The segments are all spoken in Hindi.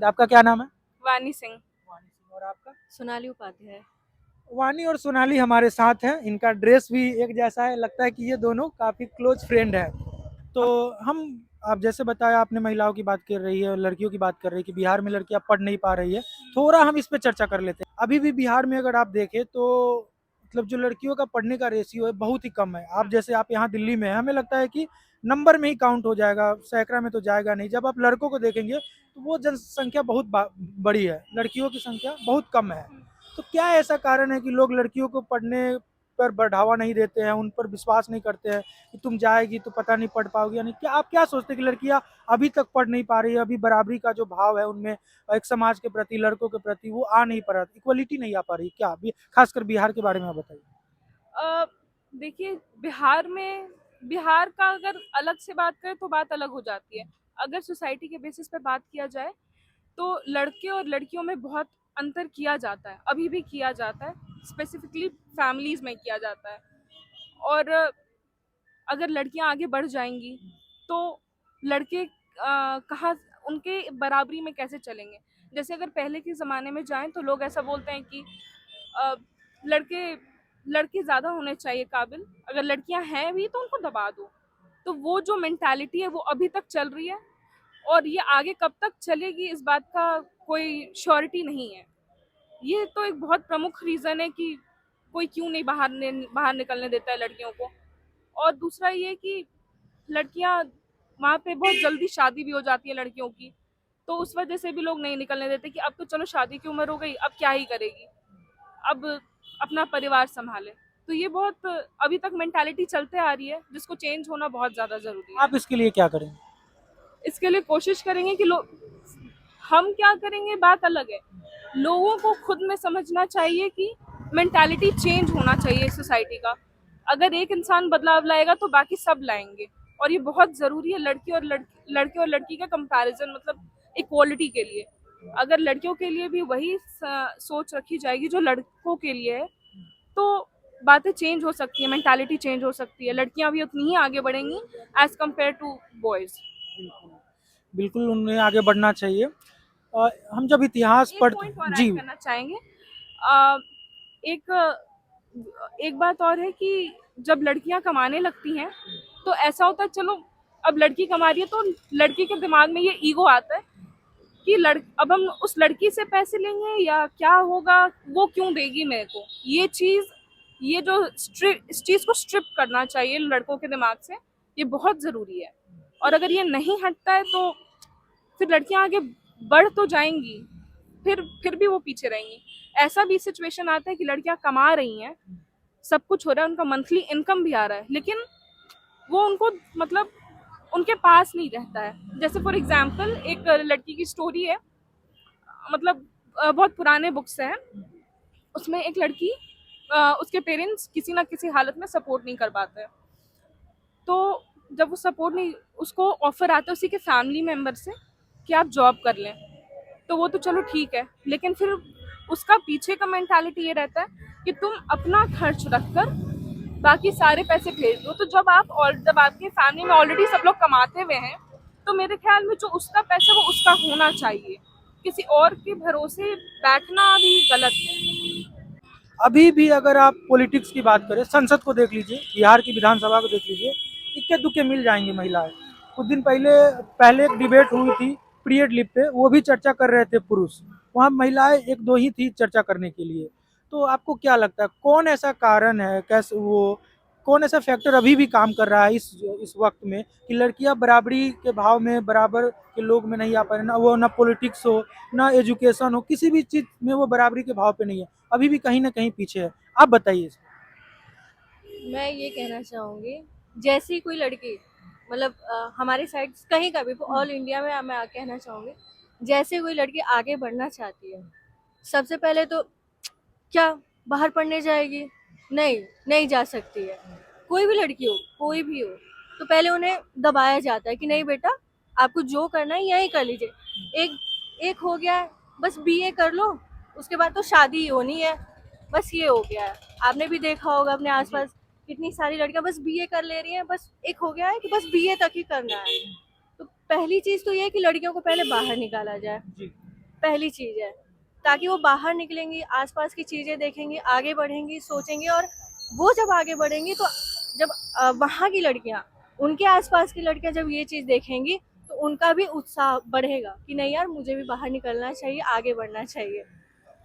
आपका क्या नाम है? वानी सिंह। वानी सिंह। और आपका? सोनाली उपाध्याय। वानी और सोनाली हमारे साथ हैं। इनका ड्रेस भी एक जैसा है, लगता है कि ये दोनों काफ़ी क्लोज फ्रेंड हैं। तो हम आप जैसे बताया, आपने महिलाओं की बात कर रही है, लड़कियों की बात कर रही है कि बिहार में लड़कियां पढ़ नहीं पा रही है। थोड़ा हम इस पे चर्चा कर लेते हैं। अभी भी बिहार में अगर आप देखें तो मतलब जो लड़कियों का पढ़ने का रेशियो है बहुत ही कम है। आप जैसे आप यहाँ दिल्ली में हैं, हमें लगता है कि नंबर में ही काउंट हो जाएगा, सैकड़ा में तो जाएगा नहीं। जब आप लड़कों को देखेंगे तो वो जनसंख्या बहुत बड़ी है, लड़कियों की संख्या बहुत कम है। तो क्या ऐसा कारण है कि लोग लड़कियों को पढ़ने पर बढ़ावा नहीं देते हैं, उन पर विश्वास नहीं करते हैं कि तुम जाएगी तो पता नहीं पढ़ पाओगी? यानी क्या आप क्या सोचते हैं कि लड़कियां अभी तक पढ़ नहीं पा रही है, अभी बराबरी का जो भाव है उनमें एक समाज के प्रति, लड़कों के प्रति वो आ नहीं पा रहा, इक्वलिटी नहीं आ पा रही क्या? खासकर बिहार के बारे में आप बताइए। अ, देखिए, बिहार का अगर अलग से बात करें तो बात अलग हो जाती है। अगर सोसाइटी के बेसिस पे बात किया जाए तो लड़के और लड़कियों में बहुत अंतर किया जाता है, अभी भी किया जाता है, स्पेसिफिकली फैमिलीज में किया जाता है। और अगर लड़कियां आगे बढ़ जाएंगी तो लड़के कहाँ उनके बराबरी में कैसे चलेंगे? जैसे अगर पहले के ज़माने में जाएं तो लोग ऐसा बोलते हैं कि अ, लड़के लड़के ज़्यादा होने चाहिए काबिल, अगर लड़कियां हैं भी तो उनको दबा दो। तो वो जो मेंटालिटी है वो अभी तक चल रही है, और ये आगे कब तक चलेगी इस बात का कोई श्योरिटी नहीं है। ये तो एक बहुत प्रमुख रीज़न है कि कोई क्यों नहीं बाहर निकलने देता है लड़कियों को। और दूसरा ये कि लड़कियां वहाँ पे बहुत जल्दी शादी भी हो जाती है लड़कियों की, तो उस वजह से भी लोग नहीं निकलने देते कि अब तो चलो शादी की उम्र हो गई, अब क्या ही करेगी, अब अपना परिवार संभाले। तो ये बहुत अभी तक मेंटालिटी चलते आ रही है, जिसको चेंज होना बहुत ज़्यादा ज़रूरी है। आप इसके लिए क्या करेंगे? इसके लिए कोशिश करेंगे कि हम क्या करेंगे बात अलग है। लोगों को खुद में समझना चाहिए कि मेंटालिटी चेंज होना चाहिए सोसाइटी का। अगर एक इंसान बदलाव लाएगा तो बाकी सब लाएंगे, और ये बहुत ज़रूरी है लड़के और लड़की का कंपैरिजन, मतलब इक्वालिटी के लिए। अगर लड़कियों के लिए भी वही सोच रखी जाएगी जो लड़कों के लिए है, तो बातें चेंज हो सकती है, मेंटालिटी चेंज हो सकती है, लड़कियां भी उतनी ही आगे बढ़ेंगी एज कम्पेयर टू बॉयज। बिल्कुल उन्हें आगे बढ़ना चाहिए। हम जब इतिहास एक पढ़ते पॉइंट और जी। ऐड करना चाहेंगे। अ, एक एक बात और है कि जब लड़कियां कमाने लगती हैं तो ऐसा होता है, चलो अब लड़की कमा रही है तो लड़की के दिमाग में ये ईगो आता है कि अब हम उस लड़की से पैसे लेंगे या क्या होगा, वो क्यों देगी मेरे को। ये जो इस चीज को स्ट्रिप करना चाहिए लड़कों के दिमाग से, ये बहुत जरूरी है। और अगर ये नहीं हटता है तो फिर लड़कियां आगे बढ़ तो जाएंगी, फिर भी वो पीछे रहेंगी। ऐसा भी सिचुएशन आता है कि लड़कियां कमा रही हैं, सब कुछ हो रहा है, उनका मंथली इनकम भी आ रहा है, लेकिन वो उनको मतलब उनके पास नहीं रहता है। जैसे फॉर एग्जाम्पल एक लड़की की स्टोरी है, मतलब बहुत पुराने बुक्स हैं, उसमें एक लड़की उसके पेरेंट्स किसी ना किसी हालत में सपोर्ट नहीं कर पाते हैं। तो जब वो सपोर्ट नहीं, उसको ऑफर आता है उसी के फैमिली मेम्बर से कि आप जॉब कर लें, तो वो तो चलो ठीक है, लेकिन फिर उसका पीछे का मेंटालिटी ये रहता है कि तुम अपना खर्च रखकर बाकी सारे पैसे भेज दो। तो जब आपके फैमिली में ऑलरेडी सब लोग कमाते हुए हैं, तो मेरे ख्याल में जो उसका पैसा वो उसका होना चाहिए, किसी और के भरोसे बैठना भी गलत है। अभी भी अगर आप पॉलिटिक्स की बात करें, संसद को देख लीजिए, बिहार की विधानसभा को देख लीजिए, इक्के दुक्के मिल जाएंगी महिलाएं। कुछ दिन पहले पहले एक डिबेट हुई थी पीरियड लिप पे, वो भी चर्चा कर रहे थे पुरुष, वहाँ महिलाएं एक दो ही थी चर्चा करने के लिए। तो आपको क्या लगता है कौन ऐसा कारण है, कैसे वो कौन ऐसा फैक्टर अभी भी काम कर रहा है इस वक्त में कि लड़कियां बराबरी के भाव में, बराबर के लोग में नहीं आ पा रहे? ना वो, ना पॉलिटिक्स हो, ना एजुकेशन हो, किसी भी चीज में वो बराबरी के भाव पे नहीं है, अभी भी कहीं ना कहीं पीछे है। आप बताइए। मैं ये कहना चाहूँगी, जैसी कोई लड़की मतलब हमारे साइड कहीं का भी ऑल इंडिया में मैं कहना चाहूँगी, जैसे कोई लड़की आगे बढ़ना चाहती है, सबसे पहले तो क्या बाहर पढ़ने जाएगी? नहीं, नहीं जा सकती है। कोई भी लड़की हो, कोई भी हो, तो पहले उन्हें दबाया जाता है कि नहीं बेटा, आपको जो करना है यहीं कर लीजिए। एक एक हो गया है, बस बीए कर लो, उसके बाद तो शादी ही होनी है, बस ये हो गया है। आपने भी देखा होगा अपने आसपास कितनी सारी लड़कियां बस बीए कर ले रही हैं, बस एक हो गया है कि बस बीए तक ही करना है। तो पहली चीज तो ये है कि लड़कियों को पहले बाहर निकाला जाए। पहली चीज़ है, ताकि वो बाहर निकलेंगी, आसपास की चीज़ें देखेंगी, आगे बढ़ेंगी, सोचेंगी, और वो जब आगे बढ़ेंगी तो जब वहाँ की लड़कियाँ, उनके आसपास की लड़कियाँ जब ये चीज़ देखेंगी तो उनका भी उत्साह बढ़ेगा कि नहीं यार, मुझे भी बाहर निकलना चाहिए, आगे बढ़ना चाहिए।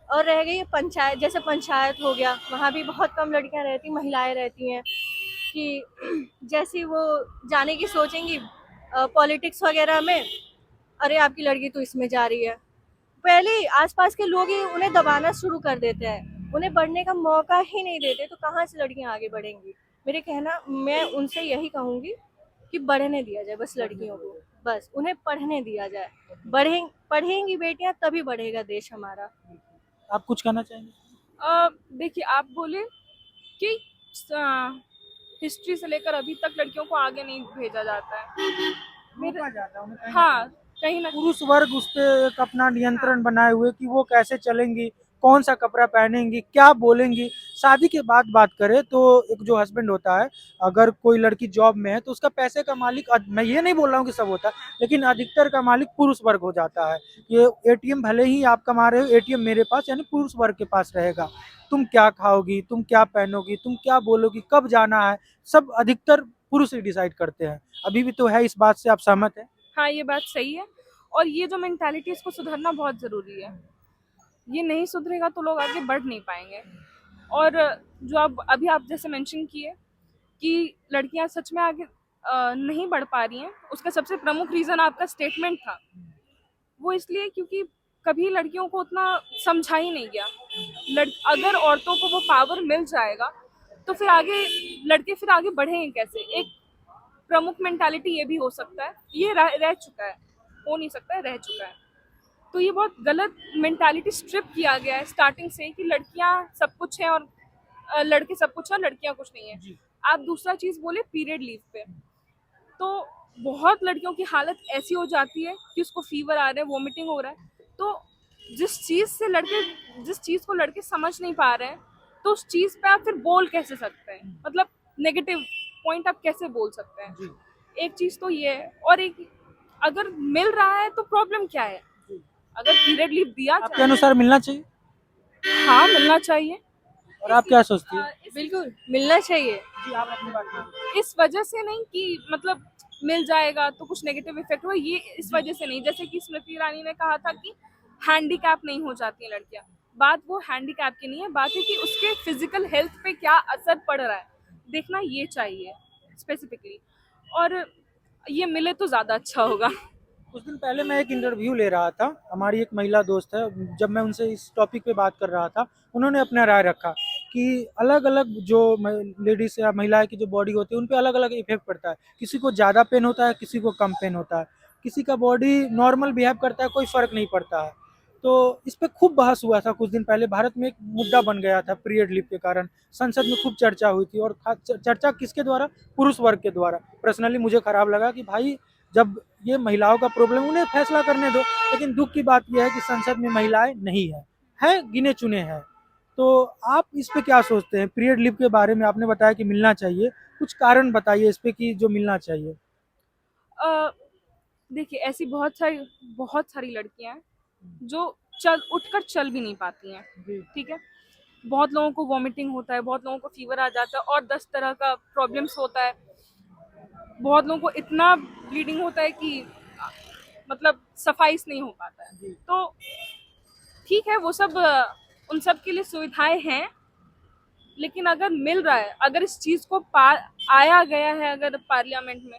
और रह गई पंचायत, जैसे पंचायत हो गया, वहाँ भी बहुत कम लड़कियाँ रहती, महिलाएं रहती हैं कि जैसी वो जाने की सोचेंगी पॉलिटिक्स वगैरह में, अरे आपकी लड़की तो इसमें जा रही है, पहले ही आसपास के लोग ही उन्हें दबाना शुरू कर देते हैं, उन्हें बढ़ने का मौका ही नहीं देते, तो कहाँ से लड़कियां आगे बढ़ेंगी। मैं उनसे यही कहूंगी कि बढ़ने दिया जाए बस लड़कियों को, बस उन्हें पढ़ने दिया जाए, पढ़ेंगी बेटियां तभी बढ़ेगा देश हमारा। आप कुछ कहना चाहेंगे? देखिए, आप बोले कि हिस्ट्री से लेकर अभी तक लड़कियों को आगे नहीं भेजा जाता है। रोका जाता है उन्हें कहीं ना हाँ, कहीं। कहीं ना पुरुष वर्ग उस पे एक अपना नियंत्रण बनाए हुए कि वो कैसे चलेंगी, कौन सा कपड़ा पहनेंगी, क्या बोलेंगी। शादी के बाद बात करें तो एक जो हस्बैंड होता है, अगर कोई लड़की जॉब में है तो उसका पैसे का मालिक, मैं ये नहीं बोल रहा हूँ कि सब होता है, लेकिन अधिकतर का मालिक पुरुष वर्ग हो जाता है। ये एटीएम भले ही आप कमा रहे हो, एटीएम मेरे पास यानी पुरुष वर्ग के पास रहेगा। तुम क्या खाओगी, तुम क्या पहनोगी, तुम क्या बोलोगी, कब जाना है, सब अधिकतर पुरुष ही डिसाइड करते हैं। अभी भी तो है, इस बात से आप सहमत हैं? हाँ, ये बात सही है। और ये जो मेंटालिटी, इसको सुधरना बहुत ज़रूरी है। ये नहीं सुधरेगा तो लोग आगे बढ़ नहीं पाएंगे। और जो अभी आप जैसे मेंशन किए कि लड़कियां सच में आगे नहीं बढ़ पा रही हैं, उसका सबसे प्रमुख रीज़न आपका स्टेटमेंट था। वो इसलिए क्योंकि कभी लड़कियों को उतना समझा ही नहीं गया। अगर औरतों को वो पावर मिल जाएगा तो फिर आगे लड़के फिर आगे बढ़ेंगे कैसे? एक प्रमुख मेंटालिटी ये भी हो सकता है, ये रह चुका है, हो नहीं सकता है, रह चुका है। तो ये बहुत गलत मेंटालिटी स्ट्रिप किया गया है स्टार्टिंग से कि लड़कियां सब कुछ हैं और लड़के सब कुछ हैं और लड़कियां कुछ नहीं है। जी। आप दूसरा चीज़ बोले पीरियड लीव पे, तो बहुत लड़कियों की हालत ऐसी हो जाती है कि उसको फीवर आ रहा है, वोमिटिंग हो रहा है। तो जिस चीज़ को लड़के समझ नहीं पा रहे हैं, तो उस चीज़ पे आप फिर बोल कैसे सकते हैं? मतलब नेगेटिव पॉइंट आप कैसे बोल सकते हैं? जी। एक चीज़ तो ये है, और एक, अगर मिल रहा है तो प्रॉब्लम क्या है? अगर पीरियड लीव दिया आपके जाए, अनुसार मिलना चाहिए? हाँ, मिलना चाहिए। और आप क्या सोचती हैं? बिल्कुल मिलना चाहिए। जी, आप अपनी बात करें। इस वजह से नहीं कि मतलब मिल जाएगा तो कुछ नेगेटिव इफेक्ट हो, ये इस वजह से नहीं। जैसे कि स्मृति ईरानी ने कहा था कि हैंडीकैप नहीं हो जाती हैं लड़कियां। बात वो हैंडीकैप की नहीं है, बात है कि उसके फिजिकल हेल्थ पे क्या असर पड़ रहा है, देखना ये चाहिए स्पेसिफिकली। और ये मिले तो ज़्यादा अच्छा होगा। कुछ दिन पहले मैं एक इंटरव्यू ले रहा था, हमारी एक महिला दोस्त है, जब मैं उनसे इस टॉपिक पे बात कर रहा था, उन्होंने अपना राय रखा कि अलग अलग जो लेडीज या महिलाएं की जो बॉडी होती है उन पे अलग अलग इफेक्ट पड़ता है। किसी को ज़्यादा पेन होता है, किसी को कम पेन होता है, किसी का बॉडी नॉर्मल बिहेव करता है, कोई फ़र्क नहीं पड़ता है। तो इस पे खूब बहस हुआ था कुछ दिन पहले, भारत में एक मुद्दा बन गया था पीरियड लीव के कारण। संसद में खूब चर्चा हुई थी, और चर्चा किसके द्वारा? पुरुष वर्ग के द्वारा। पर्सनली मुझे खराब लगा कि भाई, जब ये महिलाओं का प्रॉब्लम, उन्हें फैसला करने दो। लेकिन दुख की बात यह है कि संसद में महिलाएं नहीं हैं गिने चुने हैं। तो आप इस पे क्या सोचते हैं? पीरियड लीव के बारे में आपने बताया कि मिलना चाहिए, कुछ कारण बताइए इस पे कि जो मिलना चाहिए। अ, देखिए, ऐसी बहुत सारी लड़कियां हैं जो उठकर चल भी नहीं पाती हैं। जी। ठीक है, बहुत लोगों को वॉमिटिंग होता है, बहुत लोगों को फीवर आ जाता है और 10 तरह का प्रॉब्लम्स होता है। बहुत लोगों को इतना ब्लीडिंग होता है कि मतलब सफाइस नहीं हो पाता है। जी। तो ठीक है, वो सब उन सब के लिए सुविधाएं हैं, लेकिन अगर मिल रहा है, अगर इस चीज़ को आया गया है अगर पार्लियामेंट में,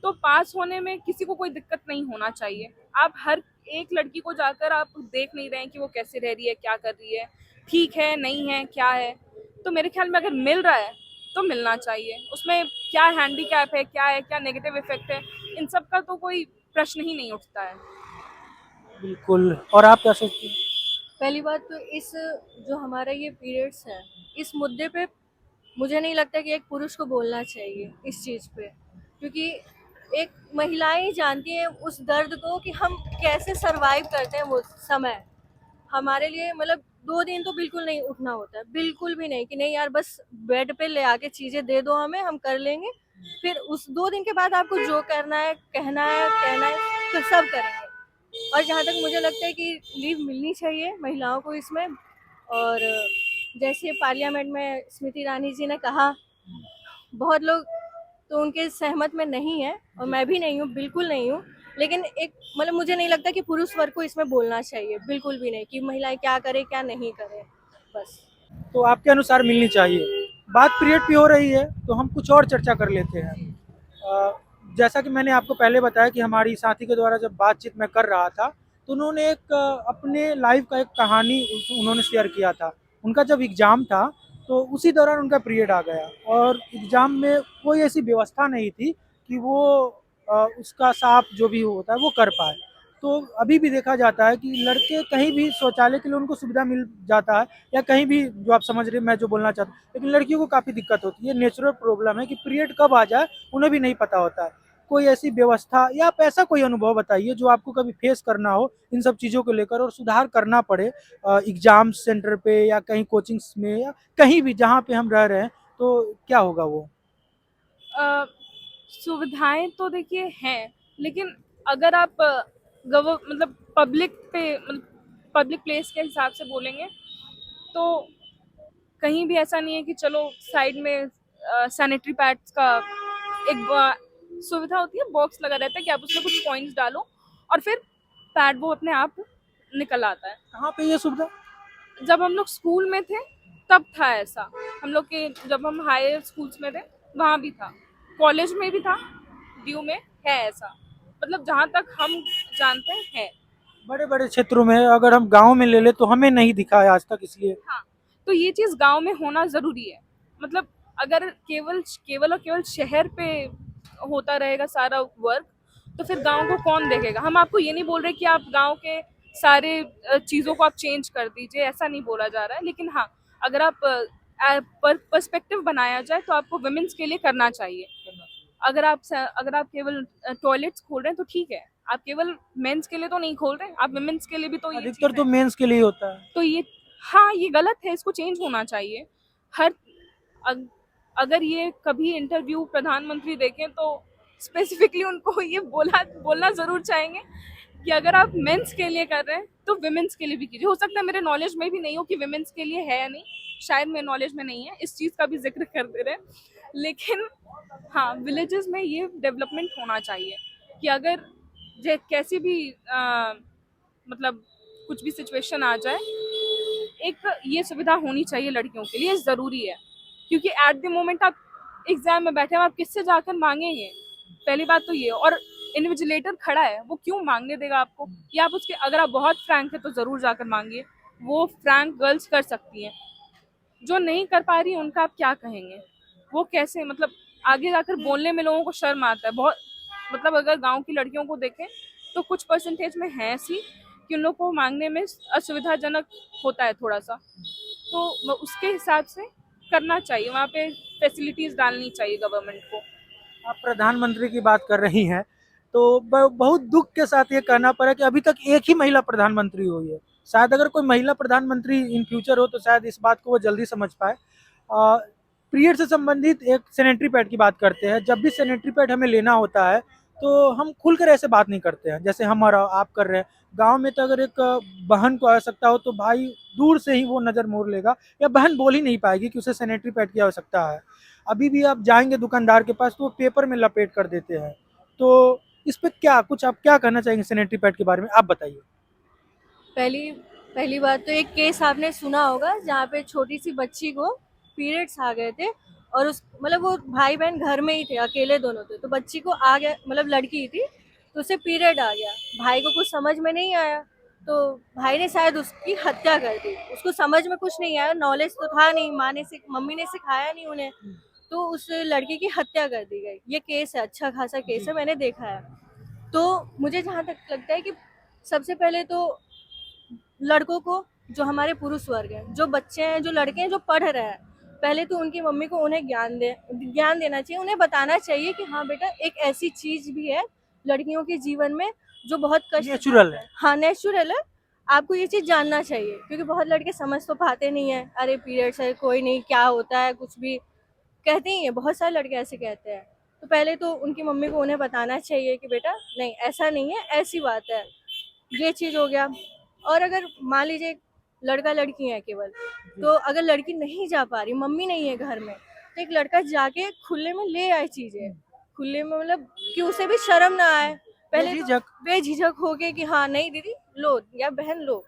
तो पास होने में किसी को कोई दिक्कत नहीं होना चाहिए। आप हर एक लड़की को जाकर आप देख नहीं रहे हैं कि वो कैसे रह रही है, क्या कर रही है, ठीक है, नहीं है, क्या है। तो मेरे ख्याल में अगर मिल रहा है तो मिलना चाहिए। उसमें क्या हैंडीकैप है, क्या है, क्या नेगेटिव इफेक्ट है, इन सब का तो कोई प्रश्न ही नहीं उठता है। बिल्कुल। और आप क्या सोचती हैं? पहली बात तो इस जो हमारा ये पीरियड्स है, इस मुद्दे पे मुझे नहीं लगता कि एक पुरुष को बोलना चाहिए इस चीज़ पे, क्योंकि एक महिलाएं ही जानती हैं उस दर्द को कि हम कैसे सरवाइव करते हैं वो समय। हमारे लिए मतलब 2 दिन तो बिल्कुल नहीं उठना होता है, बिल्कुल भी नहीं कि नहीं यार बस बेड पे ले आके चीज़ें दे दो हमें, हम कर लेंगे। फिर उस 2 दिन के बाद आपको जो करना है, कहना है, तो सब करेंगे। और जहाँ तक मुझे लगता है कि लीव मिलनी चाहिए महिलाओं को इसमें। और जैसे पार्लियामेंट में स्मृति ईरानी जी ने कहा, बहुत लोग तो उनके सहमत में नहीं है और मैं भी नहीं हूँ, बिल्कुल नहीं हूँ। लेकिन एक मतलब मुझे नहीं लगता कि पुरुष वर्ग को इसमें बोलना चाहिए, बिल्कुल भी नहीं, कि महिलाएं क्या करें क्या नहीं करें, बस। तो आपके अनुसार मिलनी चाहिए। बात पीरियड की हो रही है तो हम कुछ और चर्चा कर लेते हैं। जैसा कि मैंने आपको पहले बताया कि हमारी साथी के द्वारा जब बातचीत मैं कर रहा था तो उन्होंने एक अपने लाइफ का एक कहानी उन्होंने शेयर किया था। उनका जब एग्ज़ाम था तो उसी दौरान उनका पीरियड आ गया और एग्ज़ाम में कोई ऐसी व्यवस्था नहीं थी कि वो उसका साफ जो भी होता है वो कर पाए। तो अभी भी देखा जाता है कि लड़के कहीं भी शौचालय के लिए उनको सुविधा मिल जाता है या कहीं भी, जो आप समझ रहे हैं मैं जो बोलना चाहता हूँ, लेकिन लड़कियों को काफ़ी दिक्कत होती है। नेचुरल प्रॉब्लम है कि पीरियड कब आ जाए उन्हें भी नहीं पता होता है। कोई ऐसी व्यवस्था या आप ऐसा कोई अनुभव बताइए जो आपको कभी फेस करना हो इन सब चीज़ों को लेकर और सुधार करना पड़े एग्जाम सेंटर पे या कहीं कोचिंग्स में या कहीं भी जहाँ पे हम रह रहे हैं, तो क्या होगा वो? अ, सुविधाएं तो देखिए हैं, लेकिन अगर आप मतलब पब्लिक प्लेस के हिसाब से बोलेंगे तो कहीं भी ऐसा नहीं है कि चलो साइड में सैनिटरी पैड्स का एक सुविधा होती है, बॉक्स लगा रहता है कि आप उसमें कुछ पॉइंट्स डालो और फिर पैड वो अपने आप निकल आता है। कहाँ पे ये सुविधा? जब हम लोग स्कूल में थे तब था ऐसा, हम लोग के जब हम हायर स्कूल्स में थे वहाँ भी था, कॉलेज में भी था, ड्यू में है ऐसा, मतलब जहाँ तक हम जानते हैं है। बड़े बड़े क्षेत्रों में अगर हम गांव में ले ले तो हमें नहीं दिखा है आज तक, इसलिए। हाँ, तो ये चीज़ गांव में होना ज़रूरी है। मतलब अगर केवल केवल और केवल शहर पे होता रहेगा सारा वर्क, तो फिर गांव को कौन देखेगा? हम आपको ये नहीं बोल रहे कि आप गांव के सारे चीज़ों को आप चेंज कर दीजिए, ऐसा नहीं बोला जा रहा है। लेकिन हाँ, अगर आप पर्सपेक्टिव बनाया जाए तो आपको वुमेन्स के लिए करना चाहिए। अगर आप केवल टॉयलेट्स खोल रहे हैं तो ठीक है, आप केवल मेंस के लिए तो नहीं खोल रहे, आप वुमेन्स के लिए भी तो ये अधिकतर चीज़ तो है। मेंस के लिए ही होता है। तो ये, हाँ, ये गलत है, इसको चेंज होना चाहिए। हर अग, अगर ये कभी इंटरव्यू प्रधानमंत्री देखें तो स्पेसिफिकली उनको ये बोलना ज़रूर चाहेंगे कि अगर आप मेंस के लिए कर रहे हैं तो विमेंस के लिए भी कीजिए। हो सकता है मेरे नॉलेज में भी नहीं हो कि विमेंस के लिए है या नहीं, शायद मेरे नॉलेज में नहीं है, इस चीज़ का भी जिक्र कर दे रहे हैं। लेकिन हाँ, विलेजेस में ये डेवलपमेंट होना चाहिए कि अगर कैसी भी मतलब कुछ भी सिचुएशन आ जाए, एक ये सुविधा होनी चाहिए लड़कियों के लिए, ज़रूरी है। क्योंकि एट द मोमेंट आप एग्जाम में बैठे हो, आप किससे जाकर मांगेंगे? पहली बात तो ये, और इन्विजिलेटर खड़ा है, वो क्यों मांगने देगा आपको? या आप उसके, अगर आप बहुत फ्रैंक है तो ज़रूर जाकर मांगिए, वो फ्रैंक गर्ल्स कर सकती हैं। जो नहीं कर पा रही है उनका आप क्या कहेंगे? वो कैसे, मतलब आगे जाकर बोलने में लोगों को शर्म आता है बहुत। मतलब अगर गांव की लड़कियों को देखें तो कुछ परसेंटेज में है ऐसी कि उन लोग को मांगने में असुविधाजनक होता है थोड़ा सा, तो उसके हिसाब से करना चाहिए, वहाँ पे फैसिलिटीज डालनी चाहिए गवर्नमेंट को। आप प्रधानमंत्री की बात कर रही हैं तो बहुत दुख के साथ ये कहना पड़ा कि अभी तक एक ही महिला प्रधानमंत्री हुई है। शायद अगर कोई महिला प्रधानमंत्री इन फ्यूचर हो तो शायद इस बात को वो जल्दी समझ पाए। पीरियड से संबंधित एक सैनिटरी पैड की बात करते हैं। जब भी सैनिटरी पैड हमें लेना होता है तो हम खुलकर ऐसे बात नहीं करते हैं जैसे हम और आप कर रहे हैं। गांव में तो अगर एक बहन को आवश्यकता हो तो भाई दूर से ही वो नज़र मोड़ लेगा या बहन बोल ही नहीं पाएगी कि उसे सैनिटरी पैड की आवश्यकता है। अभी भी आप जाएंगे दुकानदार के पास तो वो पेपर में लपेट कर देते हैं। तो इस पे क्या कुछ आप क्या कहना चाहेंगे सैनिटरी पैड के बारे में, आप बताइए। पहली पहली बात तो एक केस आपने सुना होगा जहाँ पे छोटी सी बच्ची को पीरियड्स आ गए थे, और उस मतलब वो भाई बहन घर में ही थे, अकेले दोनों थे, तो बच्ची को आ गया, मतलब लड़की ही थी, तो उसे पीरियड आ गया। भाई को कुछ समझ में नहीं आया, तो भाई ने शायद उसकी हत्या कर दी। उसको समझ में कुछ नहीं आया, नॉलेज तो था नहीं, मम्मी ने सिखाया नहीं उन्हें, तो उस लड़की की हत्या कर दी गई। ये केस है, अच्छा खासा केस है, मैंने देखा है। तो मुझे जहाँ तक लगता है कि सबसे पहले तो लड़कों को, जो हमारे पुरुष वर्ग हैं, जो बच्चे हैं, जो लड़के हैं, जो पढ़ रहे हैं, पहले तो उनकी मम्मी को उन्हें ज्ञान देना चाहिए, उन्हें बताना चाहिए कि हाँ बेटा, एक ऐसी चीज भी है लड़कियों के जीवन में जो बहुत कष्ट, नेचुरल है। हाँ नेचुरल है, आपको ये चीज जानना चाहिए। क्योंकि बहुत लड़के समझ तो पाते नहीं है, अरे पीरियड्स है, कोई नहीं, क्या होता है, कुछ भी कहते ही है, बहुत सारे लड़के ऐसे कहते हैं। तो पहले तो उनकी मम्मी को उन्हें बताना चाहिए कि बेटा नहीं, ऐसा नहीं है, ऐसी बात है। ये चीज़ हो गया। और अगर मान लीजिए लड़का लड़की है केवल, तो अगर लड़की नहीं जा पा रही, मम्मी नहीं है घर में, तो एक लड़का जाके खुले में ले आए चीज़ें, खुले में मतलब कि उसे भी शर्म ना आए। पहले तो बेझिझक। बेझिझक हो के कि हाँ नहीं दीदी लो या बहन लो।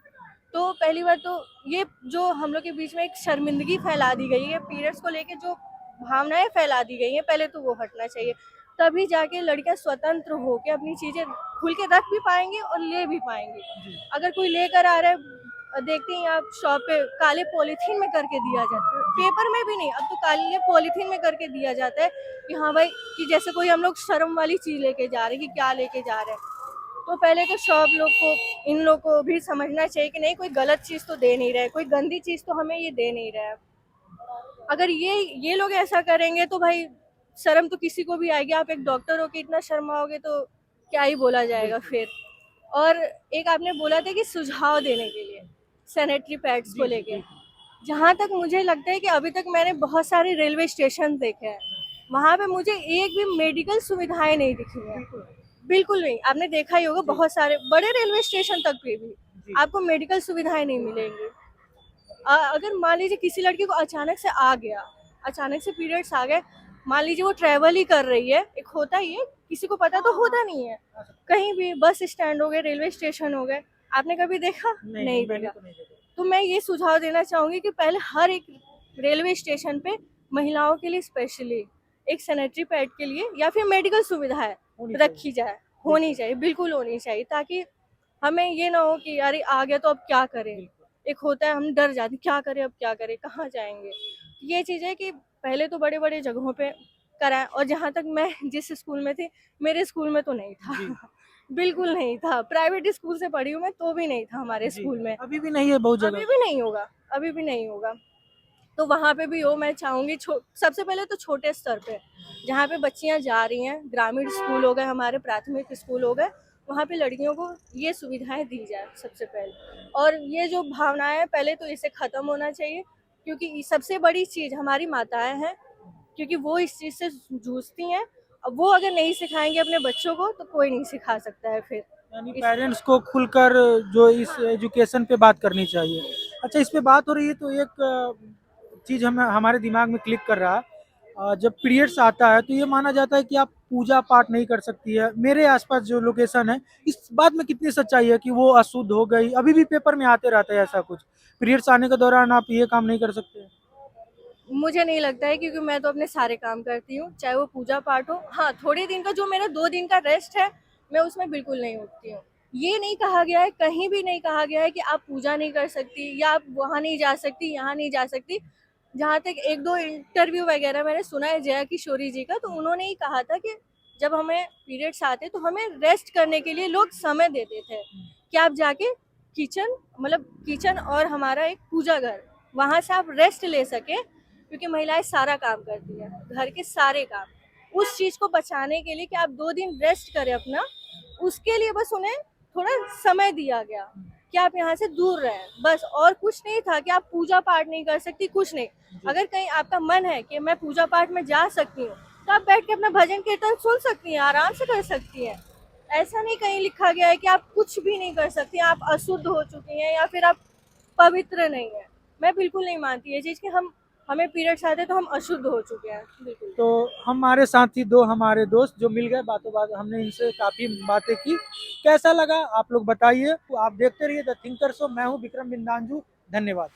तो पहली बात तो ये जो हम लोग के बीच में एक शर्मिंदगी फैला दी गई है, पीरियड्स को लेके जो भावनाएं फैला दी गई हैं, पहले तो वो हटना चाहिए। तभी जाके लड़कियां स्वतंत्र होकर अपनी चीजें खुल के रख भी पाएंगी और ले भी पाएंगी। अगर कोई लेकर आ रहा है, देखते हैं आप शॉप पे काले पॉलीथीन में करके दिया जाता है, पेपर में भी नहीं, अब तो काले पॉलीथीन में करके दिया जाता है कि हाँ भाई, कि जैसे कोई हम लोग शर्म वाली चीज लेके जा रहे हैं कि क्या लेके जा रहे हैं। तो पहले तो शॉप लोग को, इन लोग को भी समझना चाहिए कि नहीं, कोई गलत चीज तो दे नहीं रहा है, कोई गंदी चीज तो हमें ये दे नहीं रहा है। अगर ये लोग ऐसा करेंगे तो भाई शर्म तो किसी को भी आएगी। आप एक डॉक्टर हो के इतना शर्माओगे तो क्या ही बोला जाएगा फिर। और एक आपने बोला था कि सुझाव देने के लिए सैनिटरी पैड्स को लेके, जहाँ तक मुझे लगता है कि अभी तक मैंने बहुत सारे रेलवे स्टेशन देखे हैं, वहाँ पे मुझे एक भी मेडिकल सुविधाएं नहीं दिखी है, बिल्कुल नहीं। आपने देखा ही होगा बहुत सारे बड़े रेलवे स्टेशन तक पे भी आपको मेडिकल सुविधाएं नहीं मिलेंगी। अगर मान लीजिए किसी लड़की को अचानक से आ गया, अचानक से पीरियड्स आ गए, मान लीजिए वो ट्रैवल ही कर रही है, एक होता ही है, किसी को पता तो होता नहीं है, कहीं भी बस स्टैंड हो गए, रेलवे स्टेशन हो गए, आपने कभी देखा? नहीं मैंने देखा। तो नहीं देखा। तो मैं ये सुझाव देना चाहूंगी कि पहले हर एक रेलवे स्टेशन पे महिलाओं के लिए स्पेशली एक सैनिटरी पैड के लिए या फिर मेडिकल सुविधाएं होनी चाहिए। रखी जाए, होनी चाहिए, बिल्कुल होनी चाहिए, ताकि हमें ये ना हो कि अरे आ गया तो अब क्या करें। एक होता है हम डर जाते, क्या करें अब, क्या करें, कहाँ जाएंगे। ये चीज़ है कि पहले तो बड़े बड़े जगहों पे कराएं। और जहाँ तक मैं जिस स्कूल में थी, मेरे स्कूल में तो नहीं था बिल्कुल नहीं था। प्राइवेट स्कूल से पढ़ी हूँ मैं, तो भी नहीं था हमारे जी, स्कूल में। अभी भी नहीं है बहुत अभी जगह। भी नहीं होगा, अभी भी नहीं होगा। तो वहाँ पे भी हो, मैं चाहूँगी सबसे पहले तो छोटे स्तर पे जहाँ पे बच्चियाँ जा रही हैं, ग्रामीण स्कूल हो गए, हमारे प्राथमिक स्कूल हो गए, वहाँ पे लड़कियों को ये सुविधाएं दी जाए सबसे पहले। और ये जो भावनाएं पहले तो इसे ख़त्म होना चाहिए, क्योंकि सबसे बड़ी चीज़ हमारी माताएं हैं, क्योंकि वो इस चीज़ से जूझती हैं। अब वो अगर नहीं सिखाएंगे अपने बच्चों को तो कोई नहीं सिखा सकता है फिर। यानी इस पेरेंट्स को खुलकर जो इस एजुकेशन पे बात करनी चाहिए। अच्छा, इस पे बात हो रही है तो एक चीज़ हमें हमारे दिमाग में क्लिक कर रहा है। जब पीरियड्स आता है तो ये माना जाता है कि आप पूजा पाठ नहीं कर सकती है। मेरे आसपास जो लोकेशन है, इस बात में कितनी सच्चाई है कि वो अशुद्ध हो गई? अभी भी पेपर में आते रहता है ऐसा कुछ, पीरियड्स आने के दौरान आप ये काम नहीं कर सकते। मुझे नहीं लगता है, क्योंकि मैं तो अपने सारे काम करती हूँ, चाहे वो पूजा पाठ हो। हाँ, थोड़े दिन का जो मेरा 2 दिन का रेस्ट है, मैं उसमें बिल्कुल नहीं उठती हूँ। ये नहीं कहा गया है, कहीं भी नहीं कहा गया है कि आप पूजा नहीं कर सकती या आप वहाँ नहीं जा सकती, यहाँ नहीं जा सकती। जहाँ तक 1-2 इंटरव्यू वगैरह मैंने सुना है जया किशोरी जी का, तो उन्होंने ही कहा था कि जब हमें पीरियड्स आते तो हमें रेस्ट करने के लिए लोग समय देते थे कि आप जाके किचन, मतलब किचन और हमारा एक पूजा घर, वहाँ से आप रेस्ट ले सके, क्योंकि महिलाएं सारा काम करती हैं, घर के सारे काम। उस चीज़ को बचाने के लिए कि आप 2 दिन रेस्ट करें अपना, उसके लिए बस उन्हें थोड़ा समय दिया गया कि आप यहाँ से दूर रहें, बस। और कुछ नहीं था कि आप पूजा पाठ नहीं कर सकती, कुछ नहीं। अगर कहीं आपका मन है कि मैं पूजा पाठ में जा सकती हूँ, तो आप बैठ के अपना भजन कीर्तन सुन सकती हैं, आराम से कर सकती हैं। ऐसा नहीं कहीं लिखा गया है कि आप कुछ भी नहीं कर सकती, आप अशुद्ध हो चुकी हैं या फिर आप पवित्र नहीं है। मैं बिल्कुल नहीं मानती ये चीज़ कि हमें पीरियड्स आते तो हम अशुद्ध हो चुके हैं, बिल्कुल। तो हमारे साथ ही 2 हमारे दोस्त जो मिल गए, बातों बात हमने इनसे काफ़ी बातें की। कैसा लगा आप लोग बताइए। तो आप देखते रहिए द थिंकर शो। मैं हूँ विक्रम बिंदांजू। धन्यवाद।